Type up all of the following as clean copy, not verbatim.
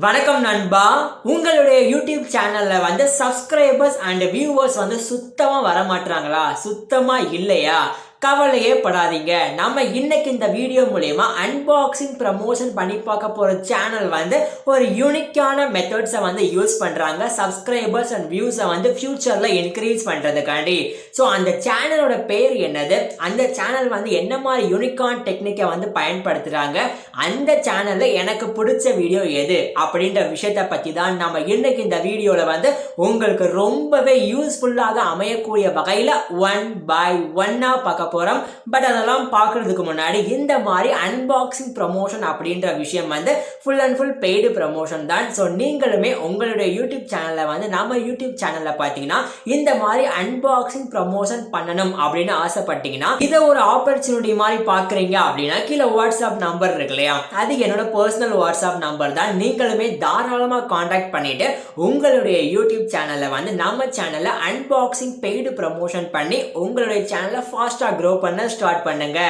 வணக்கம் நண்பா. உங்களுடைய யூடியூப் சேனல்ல சப்ஸ்கிரைபர்ஸ் அண்ட் வியூவர்ஸ் சுத்தமா வர மாட்டாங்களா? சுத்தமா இல்லையா? கவலையே படாதீங்க. நம்ம இன்னைக்கு இந்த வீடியோ மூலமா அன்பாக்சிங் ப்ரமோஷன் பண்ணி பார்க்க போற சேனல் ஒரு யூனிக்கான மெத்தட்ஸை யூஸ் பண்றாங்க சப்ஸ்கிரைபர்ஸ் அண்ட் வியூஸை ஃபியூச்சர்ல இன்க்ரீஸ் பண்றதுக்காண்டி. ஸோ அந்த சேனலோட பேர் என்னது, அந்த சேனல் என்ன மாதிரி யூனிக்கான டெக்னிக்கை பயன்படுத்துறாங்க, அந்த சேனல்ல எனக்கு பிடிச்ச வீடியோ எது அப்படின்ற விஷயத்தை பத்தி தான் நம்ம இன்னைக்கு இந்த வீடியோல உங்களுக்கு ரொம்பவே யூஸ்ஃபுல்லாக அமையக்கூடிய வகையில ஒன் பை ஒன்னா பார்க்க போறோம். பட் அதெல்லாம் பார்க்கிறதுக்கு முன்னாடி இந்த மாதிரி அன்பாக்சிங் ப்ரமோஷன் அப்படின்ற விஷயம் full and full paid promotion தான். ஸோ நீங்களுமே உங்களுடைய யூடியூப் சேனல்ல நம்ம யூடியூப் சேனல்ல பார்த்தீங்கன்னா இந்த மாதிரி அன்பாக்சிங் ப்ரமோஷன் பண்ணணும் அப்படின்னு ஆசைப்பட்டீங்கன்னா இதை ஒரு ஆப்பர்ச்சுனிட்டி மாதிரி பார்க்குறீங்க அப்படின்னா கீழே வாட்ஸ்அப் நம்பர் இருக்கு இல்லையா, அது என்னோட பர்சனல் வாட்ஸ்அப் நம்பர் தான். நீங்களுமே தாராளமாக காண்டாக்ட் பண்ணிட்டு உங்களுடைய யூடியூப் சேனல்ல நம்ம சேனல்ல அன்பாக்சிங் பெய்டு ப்ரமோஷன் பண்ணி உங்களுடைய சேனலை ஃபாஸ்ட்டாக க்ரோ பண்ண ஸ்டார்ட் பண்ணுங்க.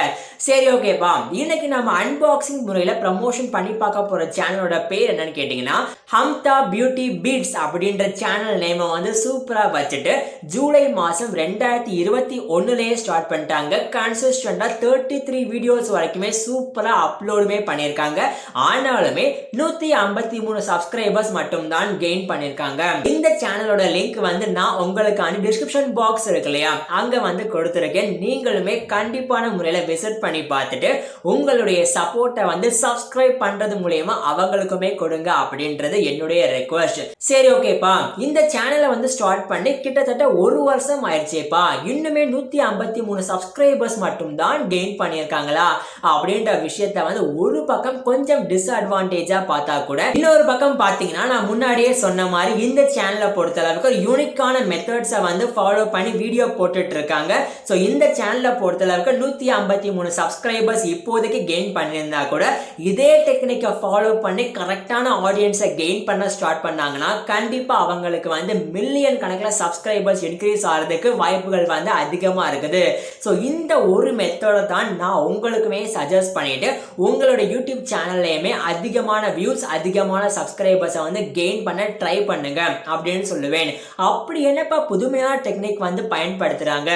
சரி, ஓகேப்பா. இன்னைக்கு நம்ம அன்பாக்சிங் முறையில் ப்ரமோஷன் பண்ணி பார்க்க போற சேனலோட பேர் என்னன்னு கேட்டீங்கன்னா ஹம்தா பியூட்டி பீட்ஸ் அப்படின்ற சேனல் நேமை சூப்பரா வச்சுட்டு ஜூலை மாசம் 2021 ஸ்டார்ட் பண்ணிட்டாங்க. கன்சிஸ்டண்டா 33 வீடியோஸ் வரைக்குமே சூப்பரா அப்லோடுமே பண்ணியிருக்காங்க. ஆனாலுமே 153 சப்ஸ்கிரைபர்ஸ் மட்டும் தான் கெயின் பண்ணியிருக்காங்க. இந்த சேனலோட லிங்க் நான் உங்களுக்கான டிஸ்கிரிப்ஷன் பாக்ஸ் இருக்கு இல்லையா, அங்க கொடுத்துருக்கேன். நீங்களுமே கண்டிப்பான முறையில் விசிட் பண்ணி பார்த்துட்டு உங்களுடைய சப்போர்ட்டை சப்ஸ்கிரைப் பண்றது மூலமா அவங்களுக்குமே கொடுங்க அப்படின்றது என்னுடைய ரெக்வஸ்ட். சரி, ஓகேப்பா. இந்த சேனலை ஸ்டார்ட் பண்ணி கிட்டத்தட்ட ஒரு வருஷம் ஆயிடுச்சேப்பா, இன்னுமே 153 சப்ஸ்கிரைபர்ஸ் மட்டும் தான் கெயின் பண்ணியிருக்காங்களா அப்படின்ற விஷயத்த ஒரு பக்கம் கொஞ்சம் டிஸ்அட்வான்டேஜா பார்த்தா கூட, இன்னொரு பக்கம் பார்த்தீங்கன்னா நான் முன்னாடியே சொன்ன மாதிரி இந்த சேனலை பொறுத்த அளவுக்கு ஒரு யூனிக்கான மெத்தட்ஸை ஃபாலோ பண்ணி வீடியோ போட்டுட்டு இருக்காங்க. ஸோ இந்த சேனலை பொறுத்த அளவுக்கு 153 சப்ஸ்கிரைபர்ஸ் இப்போதைக்கு கெயின் பண்ணியிருந்தா கூட இதே டெக்னிக்கை ஃபாலோ பண்ணி கரெக்டான ஆடியன்ஸை கெயின் பண்ண ஸ்டார்ட் பண்ணாங்கன்னா கண்டிப்பா அவங்களுக்கு மில்லியன் கணக்கில் சப்ஸ்கிரைபர்ஸ் இன்க்ரீஸ் ஆகிறதுக்கு வாய்ப்புகள் அதிகமாக இருக்குது. ஸோ இந்த ஒரு மெத்தடை தான் நான் உங்களுக்குமே சஜஸ்ட் பண்ணிட்டு உங்களோட யூடியூப் சேனல்லையுமே அதிகமான வியூஸ் அதிகமான சப்ஸ்கிரைபர்ஸை கெயின் பண்ண ட்ரை பண்ணுங்க அப்படின்னு சொல்லுவேன். அப்படி என்னப்பா புதுமையான டெக்னிக் பயன்படுத்துறாங்க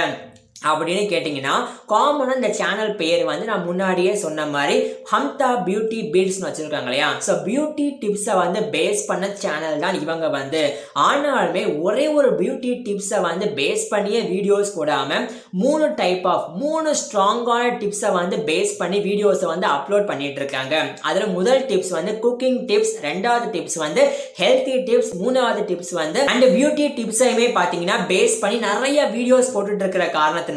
அப்படின்னு கேட்டிங்கன்னா, காமனாக இந்த சேனல் பேர் நான் முன்னாடியே சொன்ன மாதிரி ஹம்தா பியூட்டி பீட்ஸ்னு வச்சுருக்காங்க இல்லையா. ஸோ பியூட்டி டிப்ஸை பேஸ் பண்ண சேனல் தான் இவங்க. ஆனாலுமே ஒரே ஒரு பியூட்டி டிப்ஸை பேஸ் பண்ணியே வீடியோஸ் போடாமல் 3 ஸ்ட்ராங்கான டிப்ஸை பேஸ் பண்ணி வீடியோஸை அப்லோட் பண்ணிட்டு இருக்காங்க. அதில் முதல் டிப்ஸ் குக்கிங் டிப்ஸ், ரெண்டாவது டிப்ஸ் ஹெல்த்தி டிப்ஸ், மூணாவது டிப்ஸ் அண்ட் பியூட்டி டிப்ஸையுமே பார்த்தீங்கன்னா பேஸ் பண்ணி நிறைய வீடியோஸ் போட்டுட்டு இருக்கிற காரணத்தினால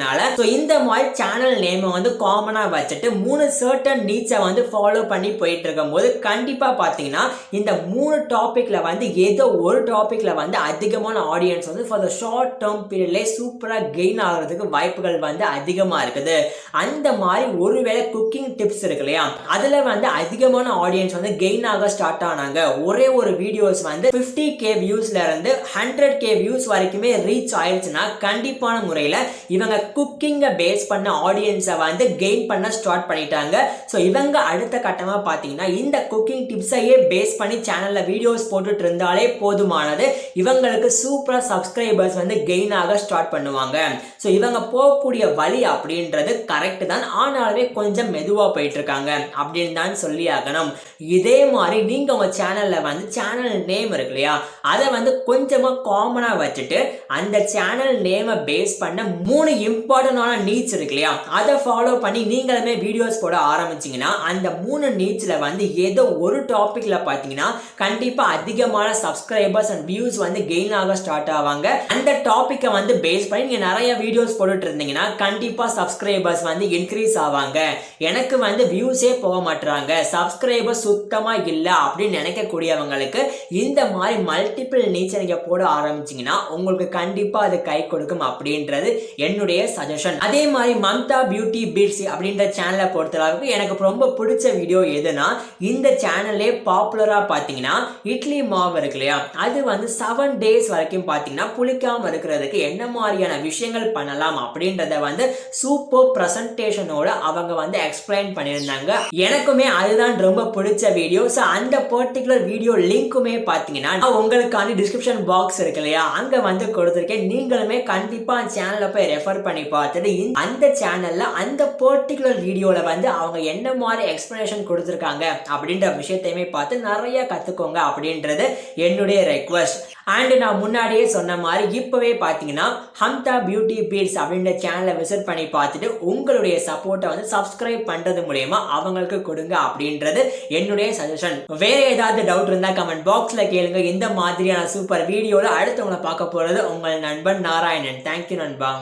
இந்த மாதிரி சேனல் நேமை காமனா வச்சுட்டு 3 சர்டன் நீட்ஸை ஃபாலோ பண்ணி போயிட்டு இருக்கும் போது கண்டிப்பா பாத்தீங்கன்னா இந்த 3 டாபிக்ல ஏதோ ஒரு டாபிக்ல அதிகமான audience for the short term பீரியட்ல சூப்பரா கெயின் ஆகிறதுக்கு வாய்ப்புகள் அதிகமா இருக்குது. அந்த மாதிரி ஒருவேளை குக்கிங் டிப்ஸ் இருக்கு இல்லையா, அதுல அதிகமான ஆடியன்ஸ் கெயின் ஆக ஸ்டார்ட் ஆனாங்க. ஒரே ஒரு வீடியோஸ் 50k வியூஸ்ல இருந்து 100k வியூஸ் வரைக்குமே ரீச் ஆயிடுச்சுன்னா கண்டிப்பான முறையில இவங்க குக்கிங்கை பேஸ் பண்ண ஆடியன்ஸை கெயின் பண்ண ஸ்டார்ட் பண்ணிட்டாங்க. ஸோ இவங்க அடுத்த கட்டமாக பார்த்தீங்கன்னா இந்த குக்கிங் டிப்ஸையே பேஸ் பண்ணி சேனலில் வீடியோஸ் போட்டுட்டு இருந்தாலே போதுமானது, இவங்களுக்கு சூப்பராக சப்ஸ்கிரைபர்ஸ் கெயின் ஆக ஸ்டார்ட் பண்ணுவாங்க. ஸோ இவங்க போகக்கூடிய வழி அப்படின்றது கரெக்ட் தான், ஆனாலுமே கொஞ்சம் மெதுவாக போயிட்டு இருக்காங்க அப்படின்னு தான் சொல்லி ஆகணும். இதே மாதிரி நீங்கள் உங்கள் சேனலில் சேனல் நேம் இருக்கு இல்லையா, அதை கொஞ்சமாக காமனாக வச்சுட்டு அந்த சேனல் நேமை பேஸ் பண்ண 3 இம்பார்ட்டன்டான நீட்ஸ் இருக்கு இல்லையா, அதை ஃபாலோ பண்ணி நீங்களுமே வீடியோஸ் போட ஆரம்பிச்சிங்கன்னா அந்த 3 நீட்ஸ்ல ஏதோ ஒரு டாபிக்ல பார்த்தீங்கன்னா கண்டிப்பா அதிகமான சப்ஸ்கிரைபர்ஸ் அண்ட் வியூஸ் கெயின் ஆக ஸ்டார்ட் ஆவாங்க. அந்த டாபிக்கை பேஸ் பண்ணி நீங்க நிறைய வீடியோஸ் போட்டுட்டு இருந்தீங்கன்னா கண்டிப்பா சப்ஸ்கிரைபர்ஸ் இன்க்ரீஸ் ஆவாங்க. எனக்கு வியூஸே போக மாட்டாங்க, சப்ஸ்கிரைபர்ஸ் சுத்தமா இல்லை அப்படின்னு நினைக்கக்கூடியவங்களுக்கு இந்த மாதிரி மல்டிபிள் நீட்ஸ் நீங்க போட ஆரம்பிச்சீங்கன்னா உங்களுக்கு கண்டிப்பா அது கை கொடுக்கும் அப்படின்றது என்னுடைய என்னுடைய சஜஷன். அதே மாதிரி மம்தா பியூட்டி பீட்ஸ் அப்படின்ற சேனலை பொறுத்தளவுக்கு எனக்கு ரொம்ப பிடிச்ச வீடியோ எதுனா, இந்த சேனல்லே பாப்புலரா பாத்தீங்கன்னா இட்லி மாவு இருக்கு இல்லையா, அது வந்து 7 days வரைக்கும் பாத்தீங்கன்னா புளிக்காம இருக்கிறதுக்கு என்ன மாதிரியான விஷயங்கள் பண்ணலாம் அப்படின்றத வந்து சூப்பர் பிரசன்டேஷனோட அவங்க வந்து எக்ஸ்பிளைன் பண்ணியிருந்தாங்க. எனக்குமே அதுதான் ரொம்ப பிடிச்ச வீடியோ. ஸோ அந்த பர்டிகுலர் வீடியோ லிங்க்குமே பார்த்தீங்கன்னா உங்களுக்கான டிஸ்கிரிப்ஷன் பாக்ஸ் இருக்கு இல்லையா, அங்க வந்து கொடுத்துருக்கேன். நீங்களுமே கண்டிப்பா சேனலை போய் ரெஃபர் பண்ணி பார்த்துட்டு அந்த சேனல்ல அந்த பர்டிகுலர் வீடியோல வந்து அவங்க என்ன மாதிரி எக்ஸ்பிளனேஷன் கொடுத்துருக்காங்க அப்படின்ற விஷயத்தையுமே பார்த்து நிறைய கத்துக்கோங்க அப்படின்றது என்னுடைய ரெக்வஸ்ட். அண்ட் நான் முன்னாடியே சொன்ன மாதிரி இப்பவே பார்த்தீங்கன்னா ஹம்தா பியூட்டி பீட்ஸ் அப்படின்ற சேனலை விசிட் பண்ணி பார்த்துட்டு உங்களுடைய சப்போர்ட்டை வந்து சப்ஸ்கிரைப் பண்றது மூலயமா அவங்களுக்கு கொடுங்க அப்படின்றது என்னுடைய சஜஷன். வேற ஏதாவது டவுட் இருந்தா கமெண்ட் பாக்ஸ்ல கேளுங்க. இந்த மாதிரியான சூப்பர் வீடியோல அடுத்தவங்களை பார்க்க போறது உங்கள் நண்பன் நாராயணன். தேங்க்யூ நண்பா.